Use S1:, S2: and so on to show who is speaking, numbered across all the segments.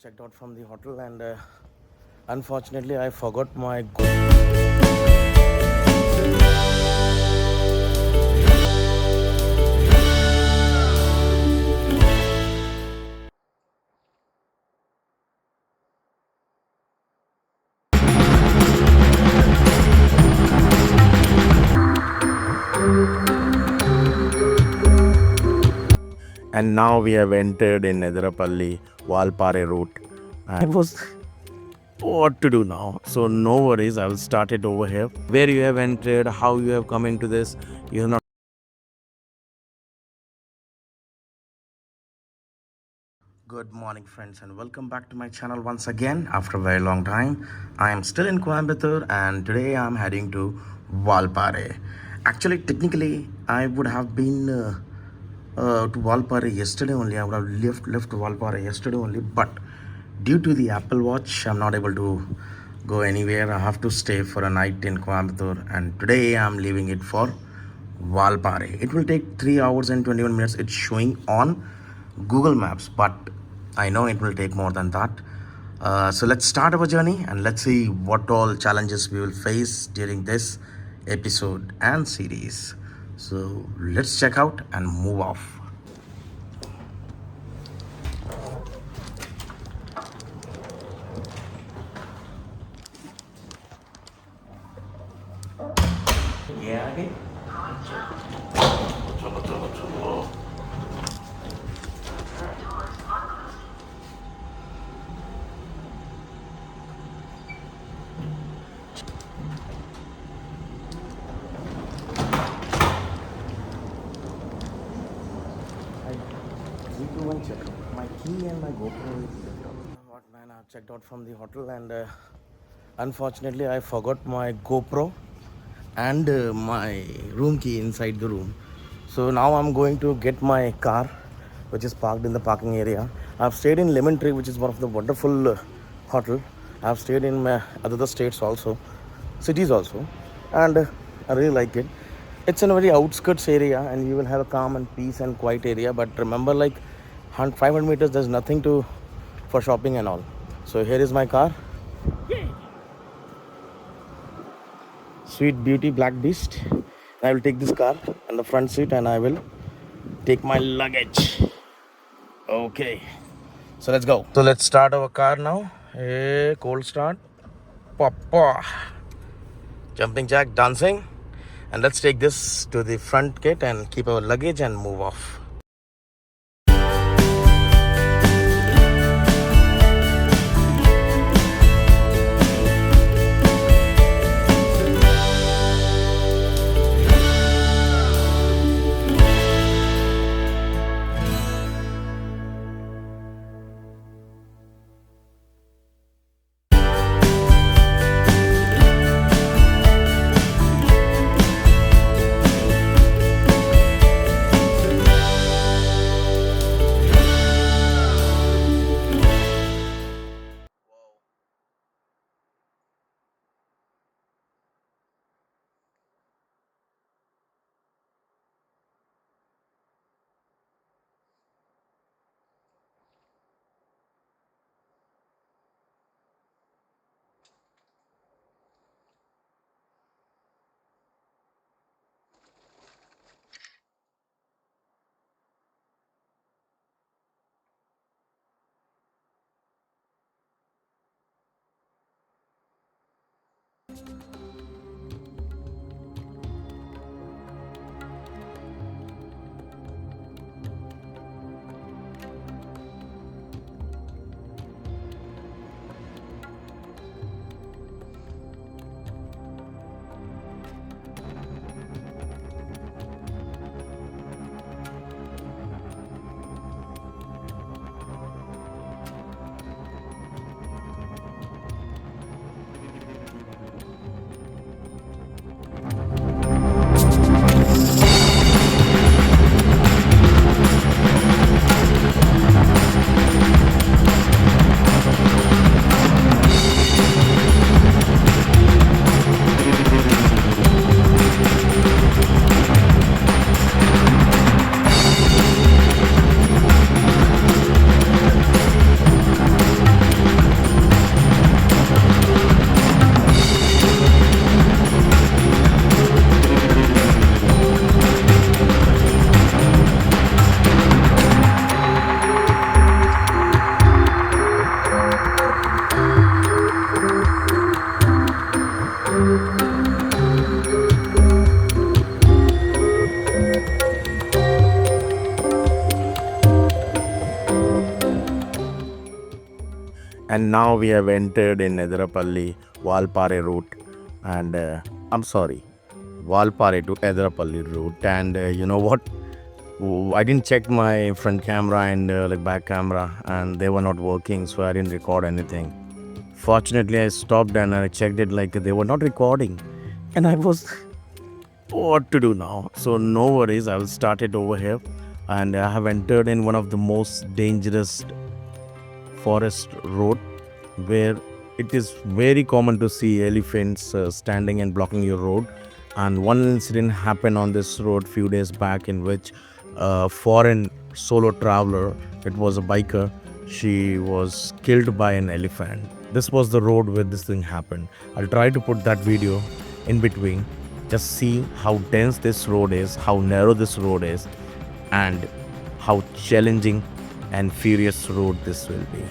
S1: checked out from the hotel and unfortunately I forgot my and now we have entered in Athirapally Valparai route. I was what to do now, so no worries, I will start it over here. Where you have entered, how you have come into this, you have not. Good morning friends and welcome back to my channel once again after a very long time. I am still in Coimbatore and today I am heading to Valparai. Actually technically I would have been to Valparai yesterday only. I would have left Valparai yesterday only, but due to the Apple Watch I'm not able to go anywhere. I have to stay for a night in Coimbatore and today I'm leaving it for Valparai. It will take 3 hours and 21 minutes. It's showing on Google Maps, but I know it will take more than that. So let's start our journey and let's see what all challenges we will face during this episode and series. So let's check out and move off. Yeah, okay. Chalo, chalo, chalo. My key and my GoPro is left out. What man, I've checked out from the hotel and unfortunately I forgot my GoPro and my room key inside the room. So now I'm going to get my car which is parked in the parking area. I've stayed in Lemon Tree, which is one of the wonderful hotel. I've stayed in other states also, cities also, and I really like it. It's in a very outskirts area and you will have a calm and peace and quiet area, but remember like 500 meters there's nothing to for shopping and all. So here is my car, Sweet Beauty Black Beast. I will take this car in the front seat and I will take my luggage. Okay, so let's go. So let's start our car now. Hey, cold start. Papa. Jumping jack, dancing. And let's take this to the front gate and keep our luggage and move off. And now we have entered in Athirapally Valparai route, and I'm sorry, Valparai to Athirapally route. And you know what? I didn't check my front camera and like back camera, and they were not working, so I didn't record anything. Fortunately, I stopped and I checked it, like they were not recording, and I was what to do now. So no worries, I will start it over here, and I have entered in one of the most dangerous forest road where it is very common to see elephants standing and blocking your road. And one incident happened on this road few days back, in which a foreign solo traveler, it was a biker, she was killed by an elephant. This was the road where this thing happened. I'll try to put that video in between. Just see how dense this road is, how narrow this road is, and how challenging and furious road this will be.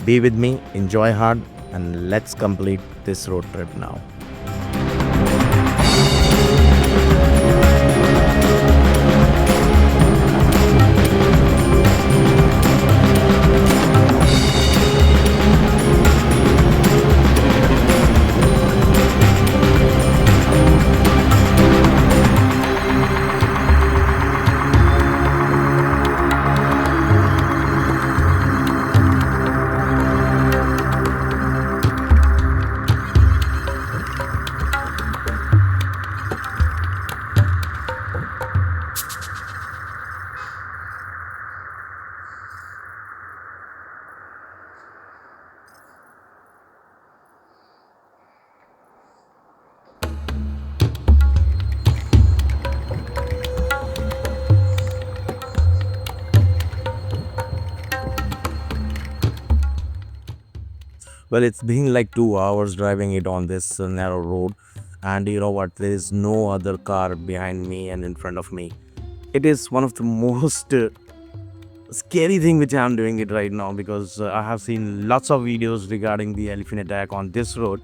S1: Be with me, enjoy hard, and let's complete this road trip now. Well, it's been like 2 hours driving it on this narrow road, and you know what? There is no other car behind me and in front of me. It is one of the most scary thing which I'm doing it right now, because I have seen lots of videos regarding the elephant attack on this road,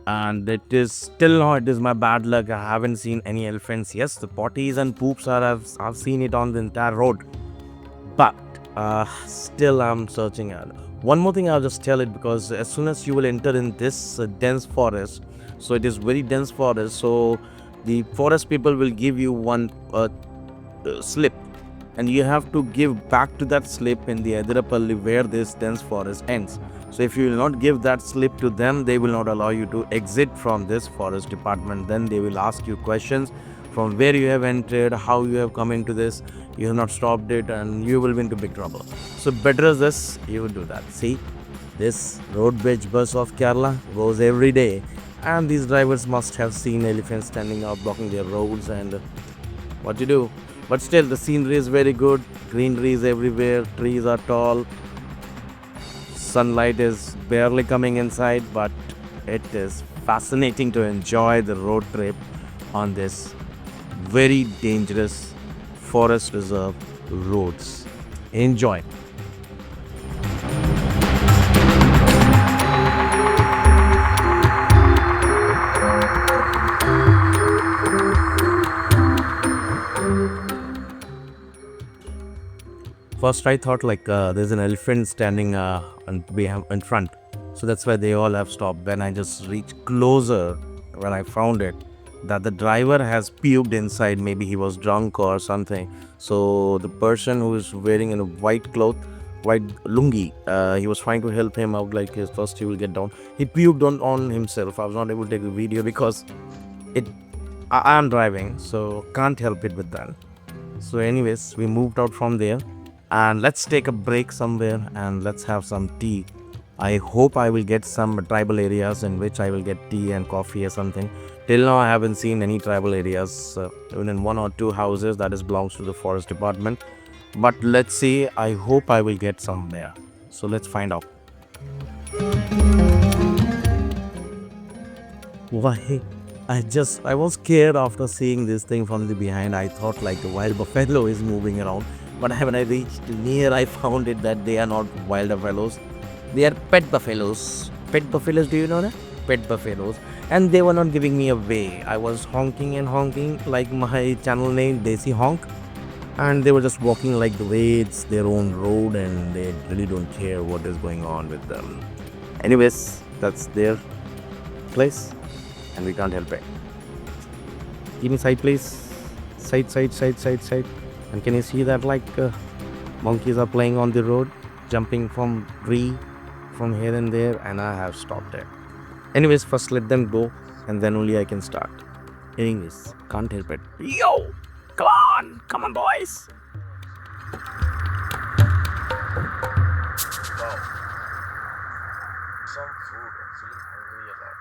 S1: and it is still now, it is my bad luck. I haven't seen any elephants. Yes, the potties and poops are, I've seen it on the entire road, but still I'm searching out. One more thing I'll just tell it, because as soon as you will enter in this dense forest, so it is very dense forest, so the forest people will give you one slip, and you have to give back to that slip in the Athirapally where this dense forest ends. So if you will not give that slip to them, they will not allow you to exit from this forest department. Then they will ask you questions from where you have entered, how you have come into this, you have not stopped it, and you will be into big trouble. So better as this, you would do that. See, this road bridge bus of Kerala goes every day, and these drivers must have seen elephants standing out blocking their roads, and what to do. But still, the scenery is very good. Greenery is everywhere, trees are tall, sunlight is barely coming inside, but it is fascinating to enjoy the road trip on this very dangerous forest reserve roads. Enjoy. First, I thought like there's an elephant standing in front, so that's why they all have stopped. When I just reached closer, when I found it, that the driver has puked inside. Maybe he was drunk or something. So the person who is wearing a white cloth, white lungi, he was trying to help him out. Like first he will get down. He puked on himself. I was not able to take the video because I am driving, so can't help it with that. So anyways, we moved out from there, and let's take a break somewhere and let's have some tea. I hope I will get some tribal areas in which I will get tea and coffee or something. Till now I haven't seen any tribal areas, even in one or two houses that is belongs to the forest department. But let's see, I hope I will get some there. So let's find out. Why? I was scared after seeing this thing from the behind. I thought like a wild buffalo is moving around. But when I reached near, I found it that they are not wild buffaloes. They are pet buffaloes. Pet buffaloes, do you know that? Pet buffaloes. And they were not giving me away. I was honking and honking like my channel name, Desi Honk. and they were just walking like the way it's their own road, and they really don't care what is going on with them. Anyways, that's their place, and we can't help it. Give me side, please. Side, side, side, side, side. And can you see that monkeys are playing on the road, jumping from tree, from here and there, and I have stopped it. Anyways, first let them go, and then only I can start. Anyways, can't help it. Yo, come on, boys. Wow, some food. I'm feeling hungry a lot.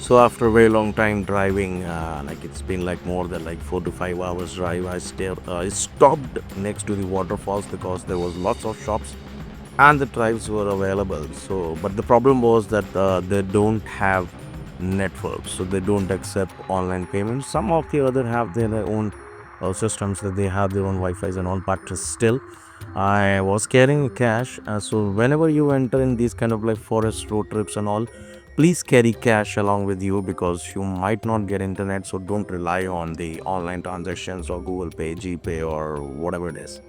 S1: So after a very long time driving, like it's been like more than like 4 to 5 hours drive, I stopped next to the waterfalls because there was lots of shops and the drives were available. So, but the problem was that they don't have network, so they don't accept online payments. Some of the other have their own systems that they have their own Wi-Fi's and all, but still, I was carrying cash. So whenever you enter in these kind of like forest road trips and all, please carry cash along with you because you might not get internet. So don't rely on the online transactions or Google Pay, GPay, or whatever it is.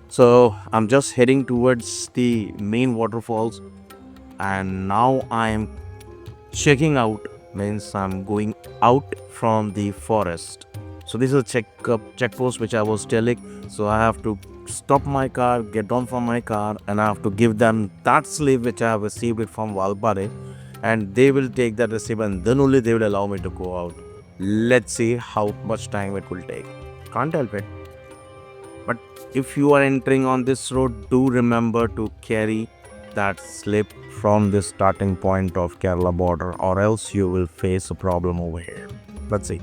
S1: So I'm just heading towards the main waterfalls, and now I'm checking out, means I'm going out from the forest. So this is a checkpost which I was telling. So I have to stop my car, get down from my car, and I have to give them that slip which I have received it from Valparai, and they will take that receipt, and then only they will allow me to go out. Let's see how much time it will take. Can't help it. But if you are entering on this road, do remember to carry that slip from the starting point of Kerala border, or else you will face a problem over here. Let's see.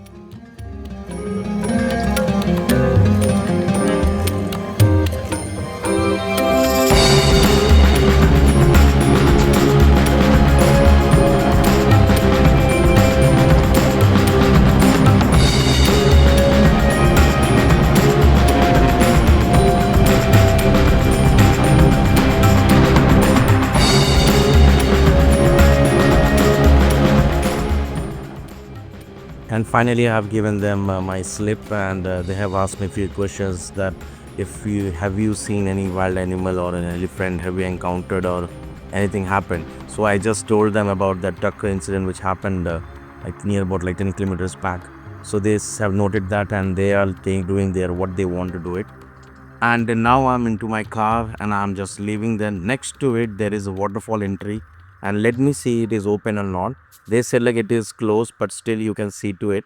S1: And finally, I have given them my slip, and they have asked me a few questions that if you have you seen any wild animal or an elephant, have you encountered or anything happened. So I just told them about that Tucker incident which happened like near about like 10 kilometers back. So they have noted that, and they are doing their what they want to do it. And now I'm into my car and I'm just leaving. Then next to it there is a waterfall entry, and let me see it is open or not. They said like it is closed, but still you can see to it.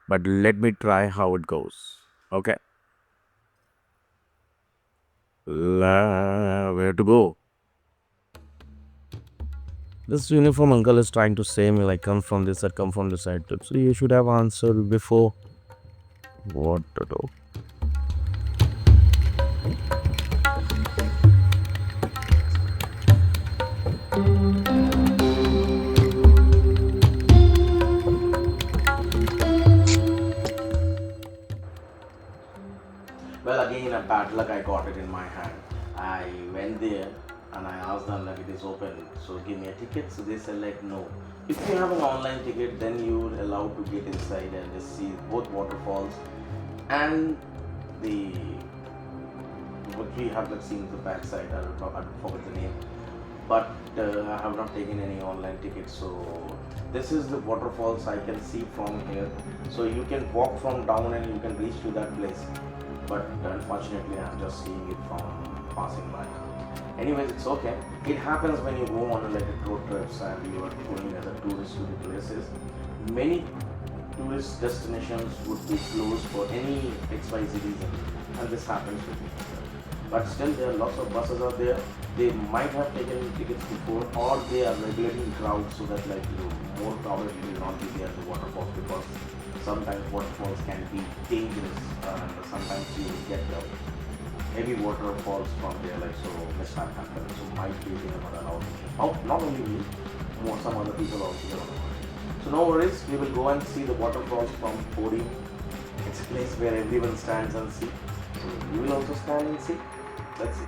S1: But let me try how it goes. Okay, where to go? This uniform uncle is trying to say me like come from this side, come from this side. So you should have answered before. What to do? Well, again, a bad luck, I got it in my hand. I went there and I asked them like it is open, so give me a ticket. So they said like no. If you have an online ticket, then you're allowed to get inside and just see both waterfalls and the what we have like seen the backside. I forgot the name, but I have not taken any online tickets. So this is the waterfalls I can see from here. So you can walk from down and you can reach to that place. But unfortunately, I'm just seeing it from passing by. Anyways, it's okay. It happens when you go on like a road trips and you are going as a tourist to the places. Many tourist destinations would be closed for any XYZ reason, and this happens with me. But still, there are lots of buses out there. They might have taken tickets before, or they are regulating crowds so that like more crowded will not be there at the waterfalls, because sometimes waterfalls can be dangerous and sometimes you will get heavy waterfalls from there, like so mishap happens. So might be they are not allowed. Oh, not only me, more some other people also they are not allowed. So no worries, we will go and see the waterfalls from podium. It's a place where everyone stands and see. So you will also stand and see. Let's see.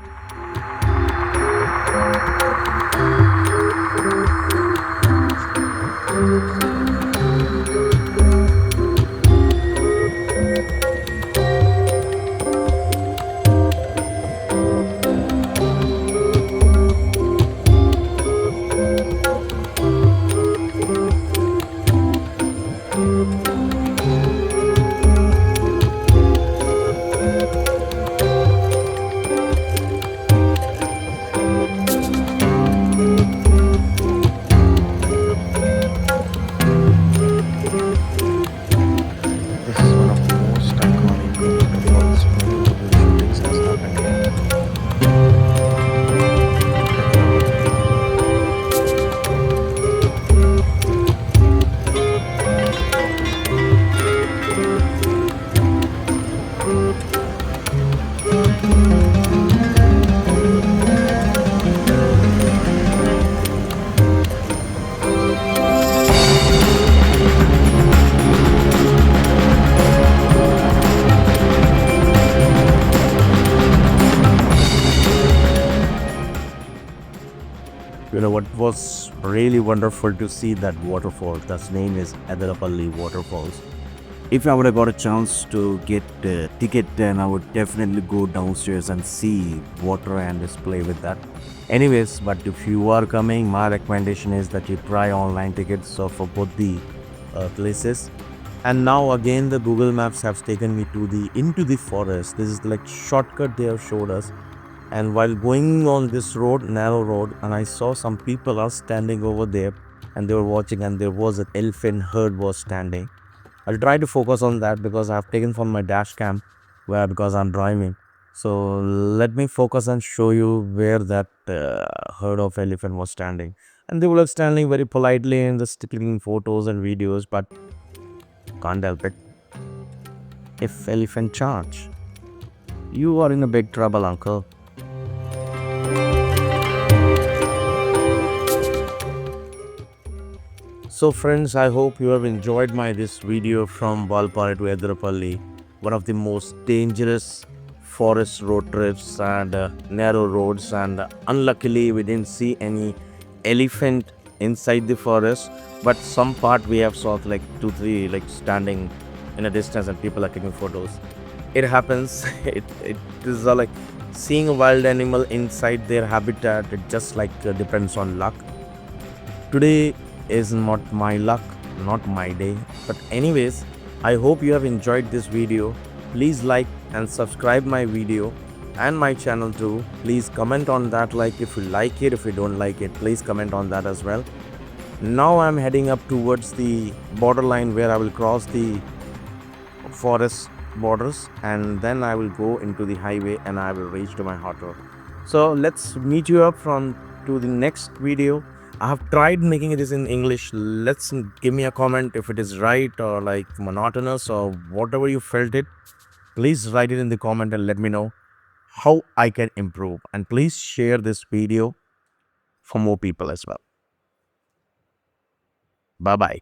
S1: This is one of the most iconic waterfalls. Many movie shootings has happened here. You know what was really wonderful to see that waterfall. That's name is Athirapally waterfalls. If I would have got a chance to get a ticket, then I would definitely go downstairs and see water and just play with that. Anyways, but if you are coming, my recommendation is that you try online tickets for both the places. And now again, the Google Maps have taken me to the into the forest. This is like shortcut they have showed us. And while going on this road, narrow road, and I saw some people are standing over there and they were watching, and there was an elephant herd was standing. I'll try to focus on that because I've taken from my dash cam where because I'm driving. So let me focus and show you where that herd of elephant was standing. And they were standing very politely and just taking photos and videos, but can't help it. If elephant charge, you are in a big trouble, uncle. So friends, I hope you have enjoyed my this video from Valparai to Athirapally, one of the most dangerous forest road trips and narrow roads, and unluckily we didn't see any elephant inside the forest, but some part we have saw like 2 3 like standing in a distance and people are taking photos. It happens. It is like seeing a wild animal inside their habitat. It just like depends on luck. Today is not my luck, not my day. But anyways, I hope you have enjoyed this video. Please like and subscribe my video and my channel too. Please comment on that, like if you like it. If you don't like it, please comment on that as well. Now I'm heading up towards the borderline where I will cross the forest borders, and then I will go into the highway and I will reach to my hotel. So let's meet you up from to the next video. I have tried making this in English. Let's give me a comment if it is right or like monotonous or whatever you felt it. Please write it in the comment and let me know how I can improve. And please share this video for more people as well. Bye bye.